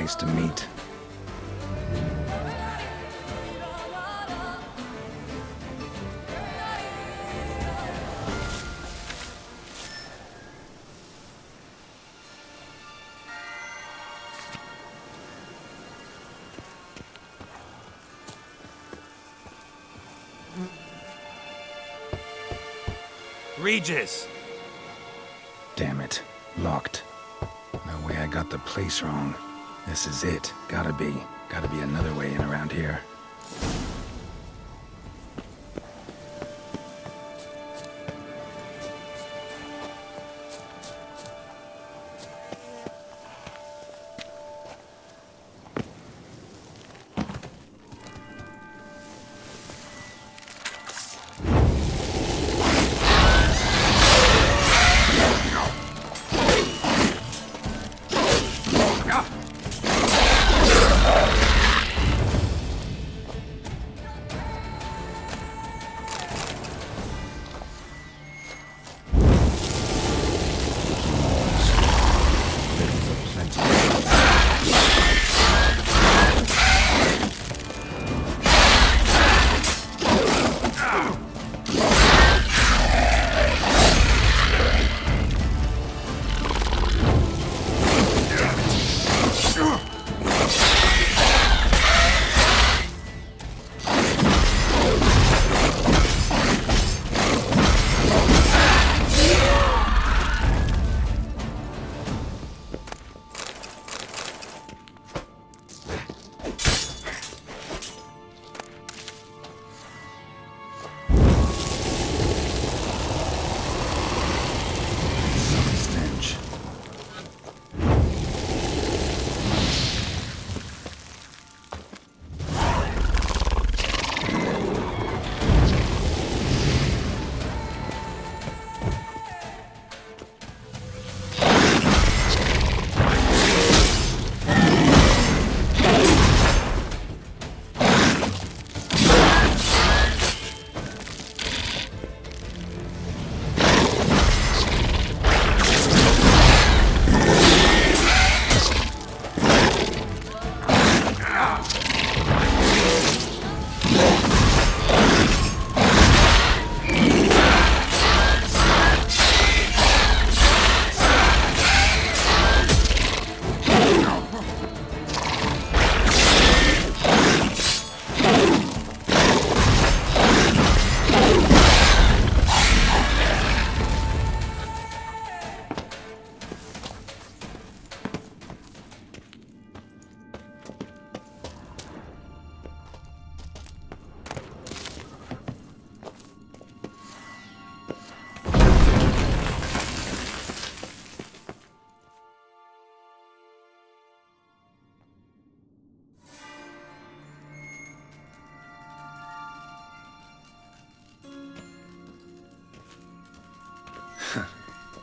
place to meet. Regis! Damn it. Locked. No way I got the place wrong. This is it. Gotta be. Gotta be another way in around here.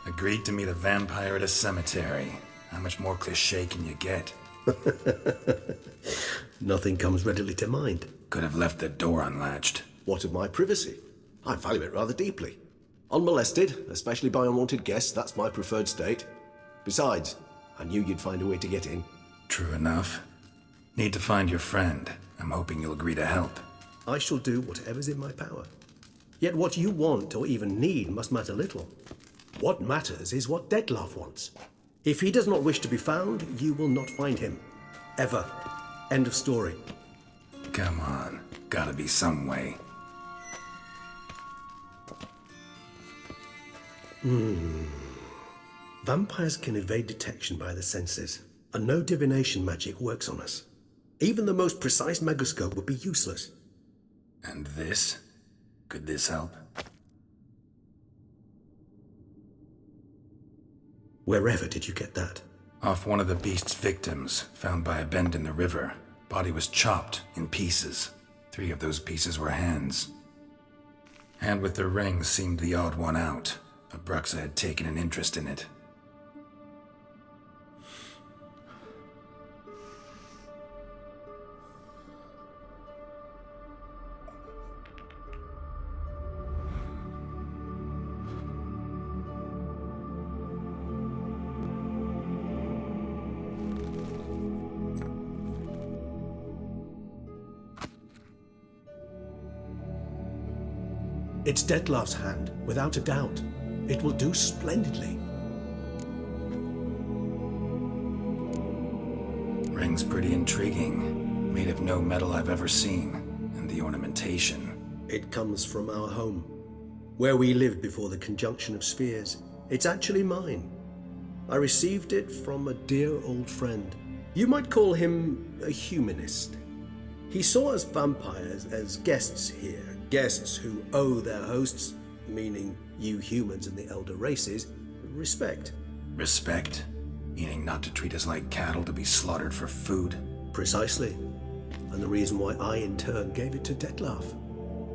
Agreed to meet a vampire at a cemetery. How much more cliché can you get? Nothing comes readily to mind. Could have left the door unlatched. What of my privacy? I value it rather deeply. Unmolested, especially by unwanted guests, that's my preferred state. Besides, I knew you'd find a way to get in. True enough. Need to find your friend. I'm hoping you'll agree to help. I shall do whatever's in my power. Yet what you want or even need must matter little. What matters is what Dettlaff wants. If he does not wish to be found, you will not find him. Ever. End of story. Come on. Gotta be some way. Vampires can evade detection by the senses, and no divination magic works on us. Even the most precise megascope would be useless. And this? Could this help? Wherever did you get that? Off one of the beast's victims, found by a bend in the river. Body was chopped in pieces. 3 of those pieces were hands. Hand with the ring seemed the odd one out. Abruxa had taken an interest in it. It's Dettlaff's hand, without a doubt. It will do splendidly. Ring's pretty intriguing. Made of no metal I've ever seen. And the ornamentation. It comes from our home, where we lived before the conjunction of spheres. It's actually mine. I received it from a dear old friend. You might call him a humanist. He saw us vampires as guests here, guests who owe their hosts, meaning you humans and the elder races, respect. Respect? Meaning not to treat us like cattle to be slaughtered for food? Precisely. And the reason why I, in turn, gave it to Dettlaff.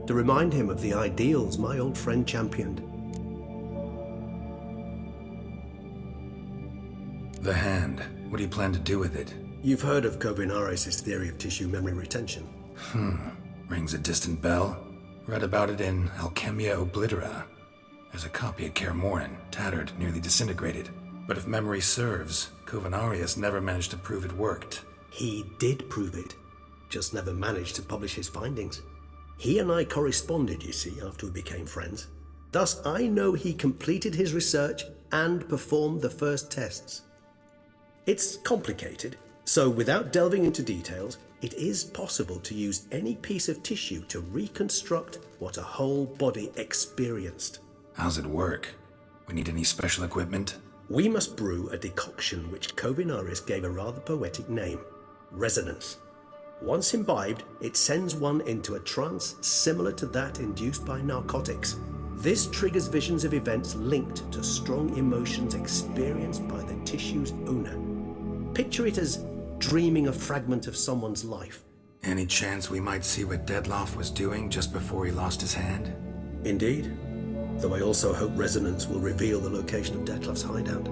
To remind him of the ideals my old friend championed. The hand. What do you plan to do with it? You've heard of Kovinaris' theory of tissue memory retention. Rings a distant bell. Read about it in Alchemia Oblitera. There's a copy at Kaer Morhen, tattered, nearly disintegrated. But if memory serves, Kovinaris never managed to prove it worked. He did prove it, just never managed to publish his findings. He and I corresponded, you see, after we became friends. Thus, I know he completed his research and performed the first tests. It's complicated, so without delving into details, it is possible to use any piece of tissue to reconstruct what a whole body experienced. How's it work? We need any special equipment? We must brew a decoction which Kovinaris gave a rather poetic name, resonance. Once imbibed, it sends one into a trance similar to that induced by narcotics. This triggers visions of events linked to strong emotions experienced by the tissue's owner. Picture it as dreaming a fragment of someone's life. Any chance we might see what Dettlaff was doing just before he lost his hand? Indeed. Though I also hope resonance will reveal the location of Dettlaff's hideout.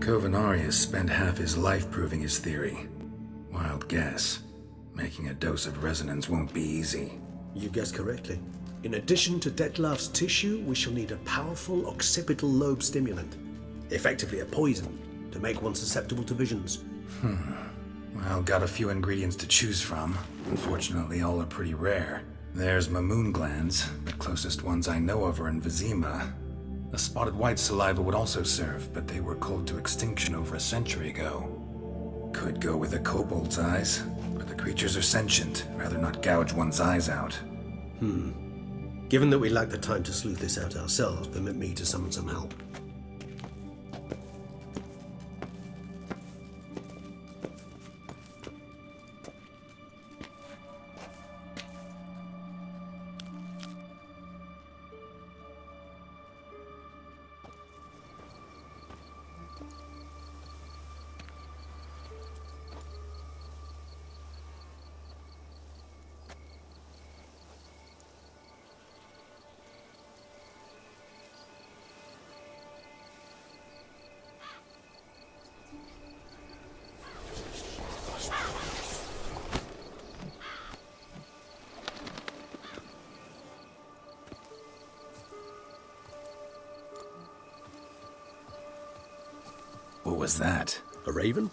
Kovinaris spent half his life proving his theory. Wild guess. Making a dose of resonance won't be easy. You guessed correctly. In addition to Dettlaff's tissue, we shall need a powerful occipital lobe stimulant. Effectively a poison, to make one susceptible to visions. Well, got a few ingredients to choose from. Unfortunately, all are pretty rare. There's Mamoon glands, the closest ones I know of are in Vizima. A spotted white saliva would also serve, but they were cold to extinction over a century ago. Could go with a kobold's eyes, but the creatures are sentient. Rather not gouge one's eyes out. Given that we lack the time to sleuth this out ourselves, permit me to summon some help. What was that? A raven?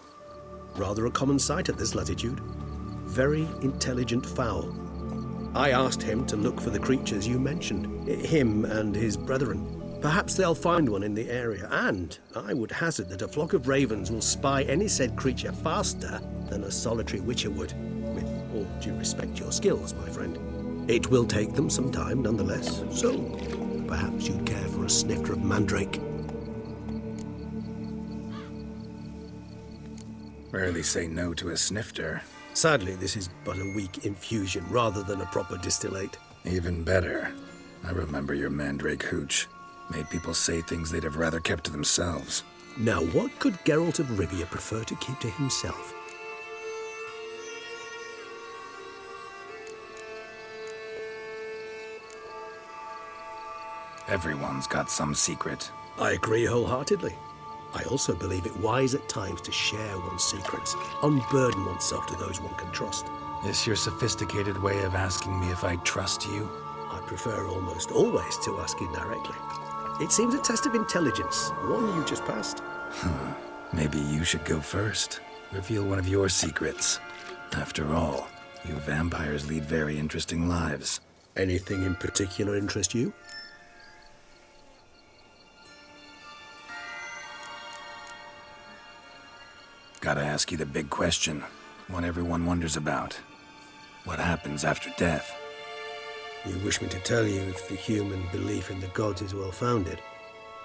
Rather a common sight at this latitude. Very intelligent fowl. I asked him to look for the creatures you mentioned, him and his brethren. Perhaps they'll find one in the area, and I would hazard that a flock of ravens will spy any said creature faster than a solitary witcher would. With all due respect to your skills, my friend. It will take them some time nonetheless, so perhaps you'd care for a snifter of mandrake. Rarely say no to a snifter. Sadly, this is but a weak infusion rather than a proper distillate. Even better. I remember your mandrake hooch. Made people say things they'd have rather kept to themselves. Now, what could Geralt of Rivia prefer to keep to himself? Everyone's got some secret. I agree wholeheartedly. I also believe it wise at times to share one's secrets, unburden oneself to those one can trust. This your sophisticated way of asking me if I trust you? I prefer almost always to ask indirectly. It seems a test of intelligence, one you just passed. Maybe you should go first. Reveal one of your secrets. After all, You vampires lead very interesting lives. Anything in particular interest you? Gotta ask you the big question, one everyone wonders about. What happens after death? You wish me to tell you if the human belief in the gods is well-founded?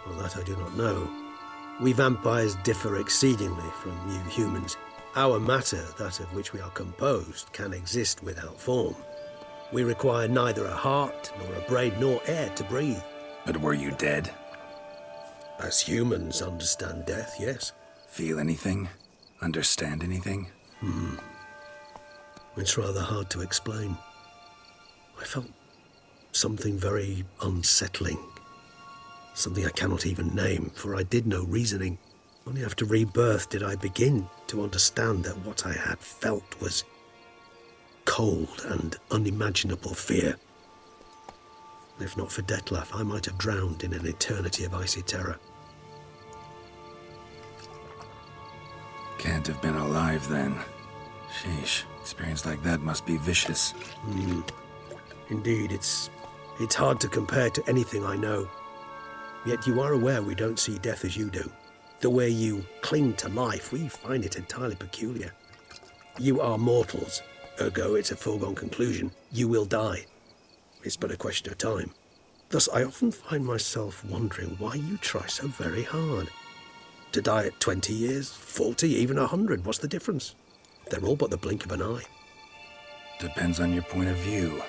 Well, that I do not know. We vampires differ exceedingly from you humans. Our matter, that of which we are composed, can exist without form. We require neither a heart, nor a brain, nor air to breathe. But were you dead? As humans understand death, yes. Feel anything? Understand anything? It's rather hard to explain. I felt something very unsettling. Something I cannot even name, for I did no reasoning. Only after rebirth did I begin to understand that what I had felt was cold and unimaginable fear. If not for Detlef, I might have drowned in an eternity of icy terror. Can't have been alive then. Sheesh, experience like that must be vicious. Indeed, it's hard to compare to anything I know. Yet you are aware we don't see death as you do. The way you cling to life, we find it entirely peculiar. You are mortals, ergo it's a foregone conclusion. You will die. It's but a question of time. Thus, I often find myself wondering why you try so very hard. To die at 20 years, 40, even 100, what's the difference? They're all but the blink of an eye. Depends on your point of view.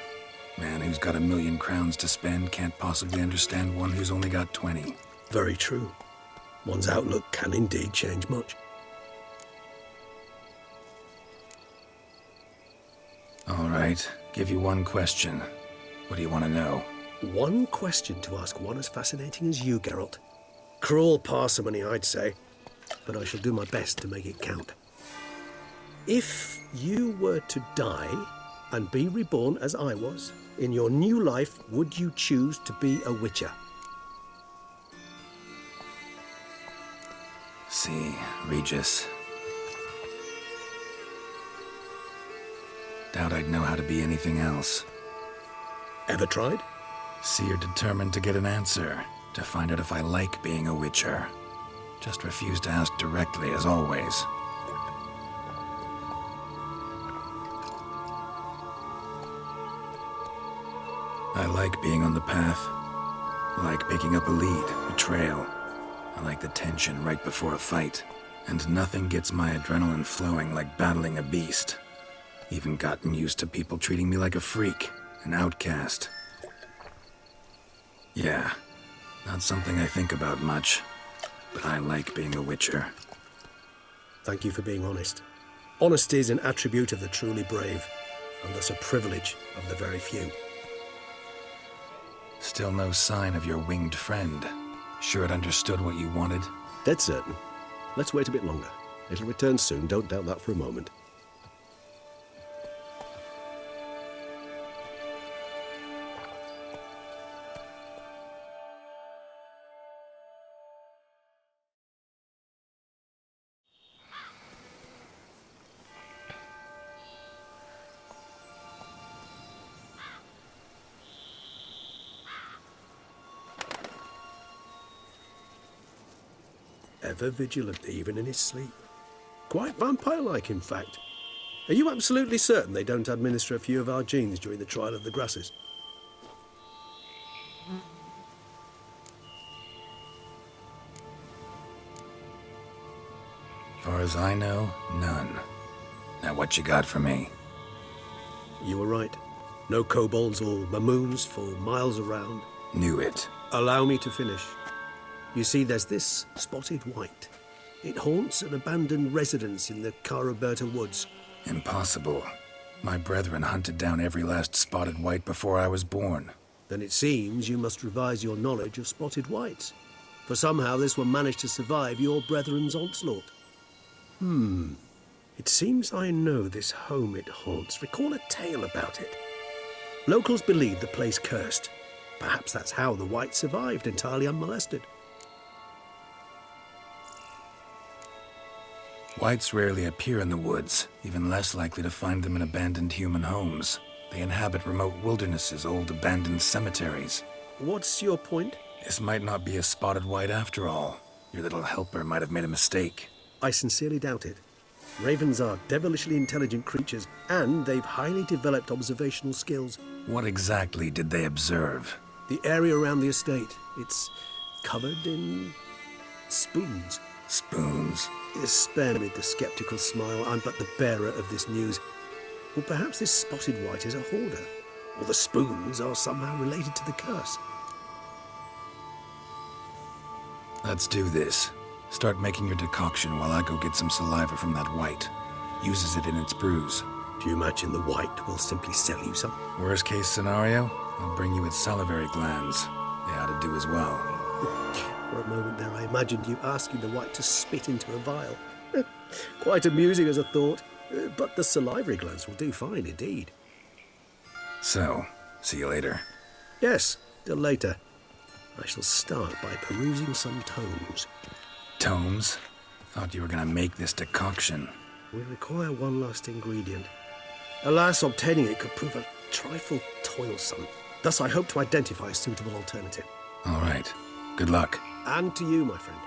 Man who's got 1,000,000 crowns to spend can't possibly understand one who's only got 20. Very true. One's outlook can indeed change much. All right, give you one question. What do you want to know? One question to ask one as fascinating as you, Geralt. Cruel parsimony, I'd say, but I shall do my best to make it count. If you were to die and be reborn as I was, in your new life, would you choose to be a Witcher? See, Regis. Doubt I'd know how to be anything else. Ever tried? See, you're determined to get an answer, to find out if I like being a Witcher. Just refuse to ask directly, as always. I like being on the path. I like picking up a lead, a trail. I like the tension right before a fight. And nothing gets my adrenaline flowing like battling a beast. Even gotten used to people treating me like a freak, an outcast. Yeah, not something I think about much, but I like being a Witcher. Thank you for being honest. Honesty is an attribute of the truly brave, and thus a privilege of the very few. Still no sign of your winged friend. Sure it understood what you wanted? Dead certain. Let's wait a bit longer. It'll return soon, don't doubt that for a moment. Ever vigilant, even in his sleep. Quite vampire-like, in fact. Are you absolutely certain they don't administer a few of our genes during the trial of the grasses? Far as I know, none. Now what you got for me? You were right. No kobolds or mamoons for miles around. Knew it. Allow me to finish. You see, there's this spotted white. It haunts an abandoned residence in the Caraberta woods. Impossible. My brethren hunted down every last spotted white before I was born. Then it seems you must revise your knowledge of spotted whites. For somehow this one managed to survive your brethren's onslaught. It seems I know this home it haunts. Recall a tale about it. Locals believe the place cursed. Perhaps that's how the white survived entirely unmolested. Whites rarely appear in the woods, even less likely to find them in abandoned human homes. They inhabit remote wildernesses, old abandoned cemeteries. What's your point? This might not be a spotted white after all. Your little helper might have made a mistake. I sincerely doubt it. Ravens are devilishly intelligent creatures, and they've highly developed observational skills. What exactly did they observe? The area around the estate, it's covered in spoons. Spoons? Spare me the skeptical smile. I'm but the bearer of this news. Or perhaps this spotted white is a hoarder, or the spoons are somehow related to the curse. Let's do this. Start making your decoction while I go get some saliva from that white. Uses it in its brews. Do you imagine the white will simply sell you some? Worst case scenario, I'll bring you its salivary glands. They ought to do as well. For a moment there, I imagined you asking the white to spit into a vial. Quite amusing as a thought, but the salivary glands will do fine indeed. So, see you later. Yes, till later. I shall start by perusing some tomes. Tomes? Thought you were gonna make this decoction. We require one last ingredient. Alas, obtaining it could prove a trifle toilsome. Thus, I hope to identify a suitable alternative. All right. Good luck. And to you, my friend.